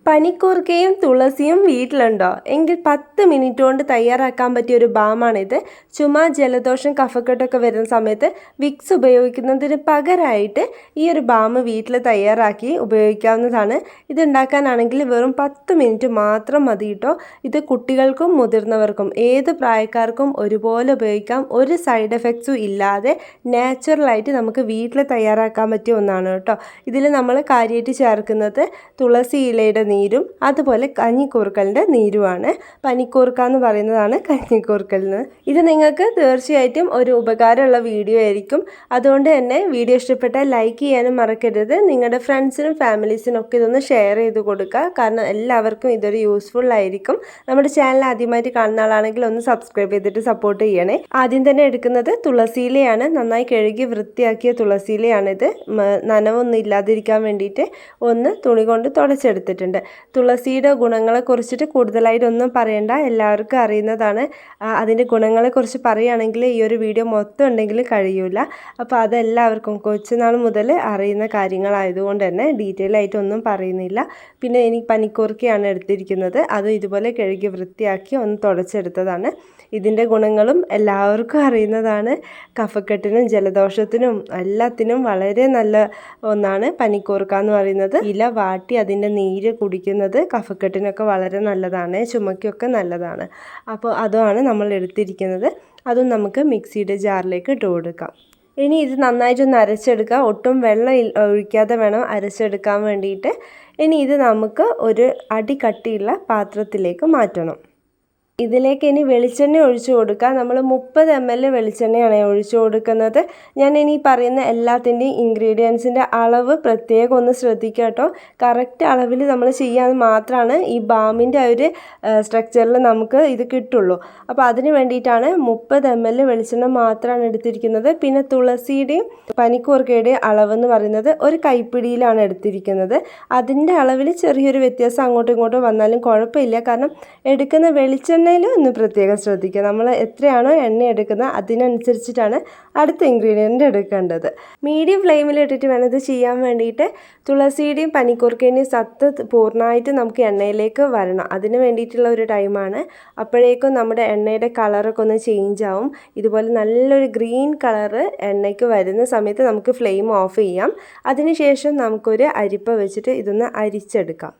പനിക്കൂർക്കയും തുളസിയും വീട്ടിലുണ്ടോ? എങ്കിൽ 10 മിനിറ്റ് കൊണ്ട് തയ്യാറാക്കാൻ പറ്റിയ ഒരു ബാമാണിത്. ചുമ, ജലദോഷം, കഫക്കെട്ടൊക്കെ വരുന്ന സമയത്ത് വിക്സ് ഉപയോഗിക്കുന്നതിന് പകരമായിട്ട് ഈ ഒരു ബാം വീട്ടിൽ തയ്യാറാക്കി ഉപയോഗിക്കാവുന്നതാണ്. ഇത് ഉണ്ടാക്കാനാണെങ്കിൽ വെറും 10 മിനിറ്റ് മാത്രം മതി കേട്ടോ. ഇത് കുട്ടികൾക്കും മുതിർന്നവർക്കും ഏത് പ്രായക്കാർക്കും ഒരുപോലെ ഉപയോഗിക്കാം. ഒരു സൈഡ് എഫക്ട്സും ഇല്ലാതെ നാച്ചുറലായിട്ട് നമുക്ക് വീട്ടിൽ തയ്യാറാക്കാൻ പറ്റിയ ഒന്നാണ് കേട്ടോ. ഇതിൽ നമ്മൾ കാര്യമായിട്ട് ചേർക്കുന്നത് തുളസി ഇലയുടെ നീരും അതുപോലെ കഞ്ഞിക്കൂർക്കലിൻ്റെ നീരുമാണ്. പനിക്കൂർക്ക എന്ന് പറയുന്നതാണ് കഞ്ഞിക്കൂർക്കലിന്. ഇത് നിങ്ങൾക്ക് തീർച്ചയായിട്ടും ഒരു ഉപകാരമുള്ള വീഡിയോ ആയിരിക്കും. അതുകൊണ്ട് തന്നെ വീഡിയോ ഇഷ്ടപ്പെട്ടാൽ ലൈക്ക് ചെയ്യാനും മറക്കരുത്. നിങ്ങളുടെ ഫ്രണ്ട്സിനും ഫാമിലീസിനും ഒക്കെ ഇതൊന്ന് ഷെയർ ചെയ്ത് കൊടുക്കുക. കാരണം എല്ലാവർക്കും ഇതൊരു യൂസ്ഫുൾ ആയിരിക്കും. നമ്മുടെ ചാനൽ ആദ്യമായിട്ട് കാണുന്ന ആളാണെങ്കിൽ ഒന്ന് സബ്സ്ക്രൈബ് ചെയ്തിട്ട് സപ്പോർട്ട് ചെയ്യണേ. ആദ്യം തന്നെ എടുക്കുന്നത് തുളസിയിലയാണ്. നന്നായി കഴുകി വൃത്തിയാക്കിയ തുളസിയിലയാണിത്. നനവൊന്നും ഇല്ലാതിരിക്കാൻ വേണ്ടിയിട്ട് ഒന്ന് തുണി കൊണ്ട് തുടച്ചെടുത്തിട്ടുണ്ട്. തുളസിയുടെ ഗുണങ്ങളെക്കുറിച്ചിട്ട് കൂടുതലായിട്ടൊന്നും പറയണ്ട, എല്ലാവർക്കും അറിയുന്നതാണ്. അതിൻ്റെ ഗുണങ്ങളെക്കുറിച്ച് പറയുകയാണെങ്കിൽ ഈ ഒരു വീഡിയോ മൊത്തം ഉണ്ടെങ്കിൽ കഴിയില്ല. അപ്പോൾ അതെല്ലാവർക്കും കൊച്ചുനാൾ മുതൽ അറിയുന്ന കാര്യങ്ങളായതുകൊണ്ട് തന്നെ ഡീറ്റെയിൽ ആയിട്ടൊന്നും പറയുന്നില്ല. പിന്നെ എനിക്ക് പനിക്കൂർക്കയാണ് എടുത്തിരിക്കുന്നത്. അതും ഇതുപോലെ കഴുകി വൃത്തിയാക്കി ഒന്ന് തുടച്ചെടുത്തതാണ്. ഇതിൻ്റെ ഗുണങ്ങളും എല്ലാവർക്കും അറിയുന്നതാണ്. കഫക്കെട്ടിനും ജലദോഷത്തിനും എല്ലാത്തിനും വളരെ നല്ല ഒന്നാണ് പനിക്കൂർക്ക എന്ന് പറയുന്നത്. ഇല വാട്ടി അതിൻ്റെ നീര് കുടിക്കുന്നത് കഫക്കെട്ടിനൊക്കെ വളരെ നല്ലതാണ്, ചുമയ്ക്കൊക്കെ നല്ലതാണ്. അപ്പോൾ അതുമാണ് നമ്മൾ എടുത്തിരിക്കുന്നത്. അതും നമുക്ക് മിക്സിയുടെ ജാറിലേക്ക് ഇട്ട് കൊടുക്കാം. ഇനി ഇത് നന്നായിട്ടൊന്ന് അരച്ചെടുക്കുക. ഒട്ടും വെള്ളം ഒഴിക്കാതെ വേണം അരച്ചെടുക്കാൻ വേണ്ടിയിട്ട്. ഇനി ഇത് നമുക്ക് ഒരു അടി കട്ടിയുള്ള പാത്രത്തിലേക്ക് മാറ്റണം. ഇതിലേക്ക് ഇനി വെളിച്ചെണ്ണ ഒഴിച്ചു കൊടുക്കുക. നമ്മൾ 30 ml വെളിച്ചെണ്ണയാണ് ഒഴിച്ചു കൊടുക്കുന്നത്. ഞാൻ ഇനി പറയുന്ന എല്ലാത്തിൻ്റെയും ഇൻഗ്രീഡിയൻസിൻ്റെ അളവ് പ്രത്യേകം ഒന്ന് ശ്രദ്ധിക്കുക കേട്ടോ. കറക്റ്റ് അളവിൽ നമ്മൾ ചെയ്യാൻ മാത്രമാണ് ഈ ബാമിൻ്റെ ആ ഒരു സ്ട്രക്ചറിൽ നമുക്ക് ഇത് കിട്ടുള്ളൂ. അപ്പോൾ അതിന് വേണ്ടിയിട്ടാണ് 30 ml വെളിച്ചെണ്ണ മാത്രമാണ് എടുത്തിരിക്കുന്നത്. പിന്നെ തുളസിയുടെയും പനിക്കൂർക്കയുടെയും അളവെന്ന് പറയുന്നത് ഒരു കൈപ്പിടിയിലാണ് എടുത്തിരിക്കുന്നത്. അതിൻ്റെ അളവിൽ ചെറിയൊരു വ്യത്യാസം അങ്ങോട്ടും ഇങ്ങോട്ടും വന്നാലും കുഴപ്പമില്ല. കാരണം എടുക്കുന്ന വെളിച്ചെണ്ണ ഒന്ന് പ്രത്യേകം ശ്രദ്ധിക്കുക. നമ്മൾ എത്രയാണോ എണ്ണ എടുക്കുന്നത് അതിനനുസരിച്ചിട്ടാണ് അടുത്ത ഇൻഗ്രീഡിയൻ്റ് എടുക്കേണ്ടത്. മീഡിയം ഫ്ലെയിമിൽ ഇട്ടിട്ട് വേണം ഇത് ചെയ്യാൻ വേണ്ടിയിട്ട്. തുളസിയുടെയും പനിക്കൂർക്കയുടെയും സത്ത് പൂർണ്ണമായിട്ട് നമുക്ക് എണ്ണയിലേക്ക് വരണം. അതിന് വേണ്ടിയിട്ടുള്ള ഒരു ടൈമാണ്. അപ്പോഴേക്കും നമ്മുടെ എണ്ണയുടെ കളറൊക്കെ ഒന്ന് ചേഞ്ച് ആവും. ഇതുപോലെ നല്ലൊരു ഗ്രീൻ കളറ് എണ്ണയ്ക്ക് വരുന്ന സമയത്ത് നമുക്ക് ഫ്ലെയിം ഓഫ് ചെയ്യാം. അതിനുശേഷം നമുക്കൊരു അരിപ്പ വെച്ചിട്ട് ഇതൊന്ന് അരിച്ചെടുക്കാം.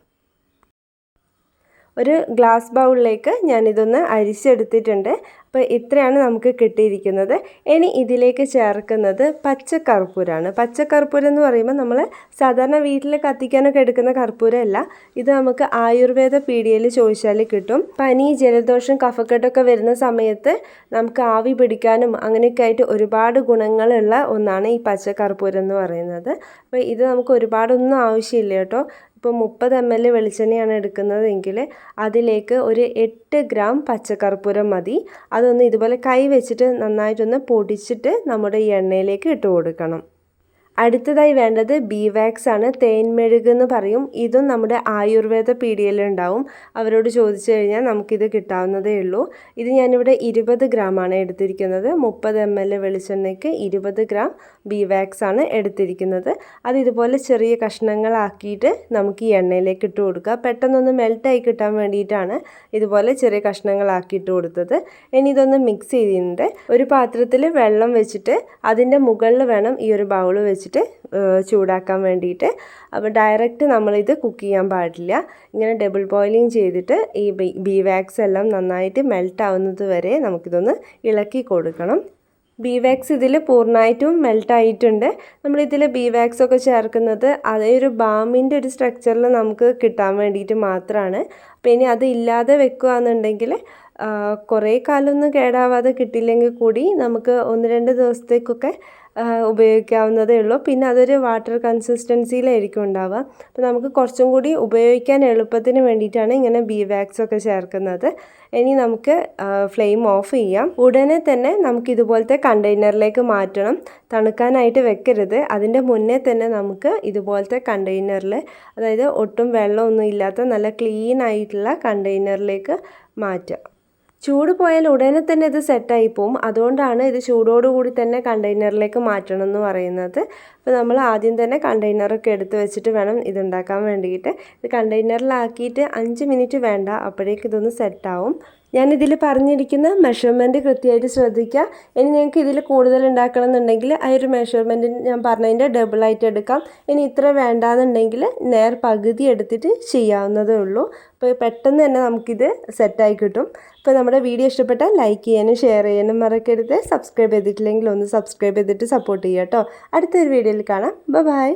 ഒരു ഗ്ലാസ് ബൗളിലേക്ക് ഞാനിതൊന്ന് അരിച്ചെടുത്തിട്ടുണ്ട്. അപ്പോൾ ഇത്രയാണ് നമുക്ക് കിട്ടിയിരിക്കുന്നത്. ഇനി ഇതിലേക്ക് ചേർക്കുന്നത് പച്ചക്കർപ്പൂരമാണ്. പച്ചക്കർപ്പൂരം എന്ന് പറയുമ്പോൾ നമ്മൾ സാധാരണ വീട്ടിൽ കത്തിക്കാനൊക്കെ എടുക്കുന്ന കർപ്പൂരമല്ല. ഇത് നമുക്ക് ആയുർവേദ പീഡിയയിൽ ചോദിച്ചാൽ കിട്ടും. പനി, ജലദോഷം, കഫക്കെട്ടൊക്കെ വരുന്ന സമയത്ത് നമുക്ക് ആവി പിടിക്കാനും അങ്ങനെയൊക്കെ ആയിട്ട് ഒരുപാട് ഗുണങ്ങളുള്ള ഒന്നാണ് ഈ പച്ചക്കർപ്പൂരം എന്ന് പറയുന്നത്. അപ്പോൾ ഇത് നമുക്ക് ഒരുപാടൊന്നും ആവശ്യമില്ല കേട്ടോ. ഇപ്പോൾ 30 ml വെളിച്ചെണ്ണയാണ് എടുക്കുന്നതെങ്കിൽ അതിലേക്ക് ഒരു 8 ഗ്രാം പച്ചക്കർപ്പൂരം മതി. അതൊന്ന് ഇതുപോലെ കൈ വെച്ചിട്ട് നന്നായിട്ടൊന്ന് പൊടിച്ചിട്ട് നമ്മുടെ ഈ എണ്ണയിലേക്ക് ഇട്ട് കൊടുക്കണം. അടുത്തതായി വേണ്ടത് ബീവാക്സ് ആണ്. തേൻമെഴുക് എന്ന് പറയും. ഇതും നമ്മുടെ ആയുർവേദ പീഡിയയിലുണ്ടാവും. അവരോട് ചോദിച്ചു കഴിഞ്ഞാൽ നമുക്കിത് കിട്ടാവുന്നതേ ഉള്ളൂ. ഇത് ഞാനിവിടെ 20 ഗ്രാമാണ് എടുത്തിരിക്കുന്നത്. 30 ml വെളിച്ചെണ്ണയ്ക്ക് 20 ഗ്രാം ബീവാക്സ് ആണ് എടുത്തിരിക്കുന്നത്. അത് ഇതുപോലെ ചെറിയ കഷ്ണങ്ങളാക്കിയിട്ട് നമുക്ക് ഈ എണ്ണയിലേക്ക് ഇട്ട് കൊടുക്കുക. പെട്ടെന്നൊന്ന് മെൽറ്റായി കിട്ടാൻ വേണ്ടിയിട്ടാണ് ഇതുപോലെ ചെറിയ കഷ്ണങ്ങളാക്കിയിട്ട് കൊടുത്തത്. ഇനി ഇതൊന്ന് മിക്സ് ചെയ്തിട്ടുണ്ട്. ഒരു പാത്രത്തിൽ വെള്ളം വെച്ചിട്ട് അതിൻ്റെ മുകളിൽ വേണം ഈ ഒരു ബൗൾ വെച്ചിട്ട് ചൂടാക്കാൻ വേണ്ടിയിട്ട്. അപ്പോൾ ഡയറക്റ്റ് നമ്മളിത് കുക്ക് ചെയ്യാൻ പാടില്ല. ഇങ്ങനെ ഡബിൾ ബോയിലിംഗ് ചെയ്തിട്ട് ഈ ബീവാക്സ് എല്ലാം നന്നായിട്ട് മെൽറ്റ് ആവുന്നത് വരെ നമുക്കിതൊന്ന് ഇളക്കി കൊടുക്കണം. ബീവാക്സ് ഇതിൽ പൂർണ്ണമായിട്ടും മെൽട്ടായിട്ടുണ്ട്. നമ്മളിതിൽ ബീവാക്സ് ഒക്കെ ചേർക്കുന്നത് അതേ ഒരു ബാമിൻ്റെ ഒരു സ്ട്രക്ചറിൽ നമുക്ക് കിട്ടാൻ വേണ്ടിയിട്ട് മാത്രമാണ്. അപ്പോൾ ഇനി അത് ഇല്ലാതെ വെക്കുകയാണെന്നുണ്ടെങ്കിൽ കുറേ കാലമൊന്നും കേടാവാതെ കിട്ടിയില്ലെങ്കിൽ കൂടി നമുക്ക് 1-2 ദിവസത്തേക്കൊക്കെ ഉപയോഗിക്കാവുന്നതേ ഉള്ളൂ. പിന്നെ അതൊരു വാട്ടർ കൺസിസ്റ്റൻസിയിലായിരിക്കും ഉണ്ടാവുക. അപ്പോൾ നമുക്ക് കുറച്ചും കൂടി ഉപയോഗിക്കാൻ എളുപ്പത്തിന് വേണ്ടിയിട്ടാണ് ഇങ്ങനെ ബീവാക്സ് ഒക്കെ ചേർക്കുന്നത്. ഇനി നമുക്ക് ഫ്ലെയിം ഓഫ് ചെയ്യാം. ഉടനെ തന്നെ നമുക്ക് ഇതുപോലത്തെ കണ്ടെയ്നറിലേക്ക് മാറ്റണം. തണുക്കാനായിട്ട് വെക്കരുത്. അതിൻ്റെ മുന്നേ തന്നെ നമുക്ക് ഇതുപോലത്തെ കണ്ടെയ്നറിൽ, അതായത് ഒട്ടും വെള്ളമൊന്നും ഇല്ലാത്ത നല്ല ക്ലീൻ ആയിട്ടുള്ള കണ്ടെയ്നറിലേക്ക് മാറ്റാം. ചൂട് പോയാൽ ഉടനെ തന്നെ ഇത് സെറ്റായി പോവും. അതുകൊണ്ടാണ് ഇത് ചൂടോടുകൂടി തന്നെ കണ്ടെയ്നറിലേക്ക് മാറ്റണം എന്ന് പറയുന്നത്. അപ്പോൾ നമ്മൾ ആദ്യം തന്നെ കണ്ടെയ്നറൊക്കെ എടുത്ത് വെച്ചിട്ട് വേണം ഇതുണ്ടാക്കാൻ വേണ്ടിയിട്ട്. ഇത് കണ്ടെയ്നറിലാക്കിയിട്ട് 5 മിനിറ്റ് വേണ്ട, അപ്പോഴേക്കും ഇതൊന്ന് സെറ്റാവും. ഞാനിതിൽ പറഞ്ഞിരിക്കുന്ന മെഷർമെൻറ്റ് കൃത്യമായിട്ട് ശ്രദ്ധിക്കുക. ഇനി നിങ്ങൾക്ക് ഇതിൽ കൂടുതൽ ഉണ്ടാക്കണം എന്നുണ്ടെങ്കിൽ ആ ഒരു മെഷർമെൻറ്റ് ഞാൻ പറഞ്ഞതിൻ്റെ ഡബിളായിട്ട് എടുക്കാം. ഇനി ഇത്ര വേണ്ടാന്നുണ്ടെങ്കിൽ പകുതി എടുത്തിട്ട് ചെയ്യാവുന്നതേ ഉള്ളൂ. അപ്പോൾ പെട്ടെന്ന് തന്നെ നമുക്കിത് സെറ്റായി കിട്ടും. അപ്പോൾ നമ്മുടെ വീഡിയോ ഇഷ്ടപ്പെട്ടാൽ ലൈക്ക് ചെയ്യാനും ഷെയർ ചെയ്യാനും മറക്കരുത്. സബ്സ്ക്രൈബ് ചെയ്തിട്ടില്ലെങ്കിൽ ഒന്ന് സബ്സ്ക്രൈബ് ചെയ്തിട്ട് സപ്പോർട്ട് ചെയ്യുക കേട്ടോ. അടുത്തൊരു വീഡിയോയിൽ കാണാം. ബൈ.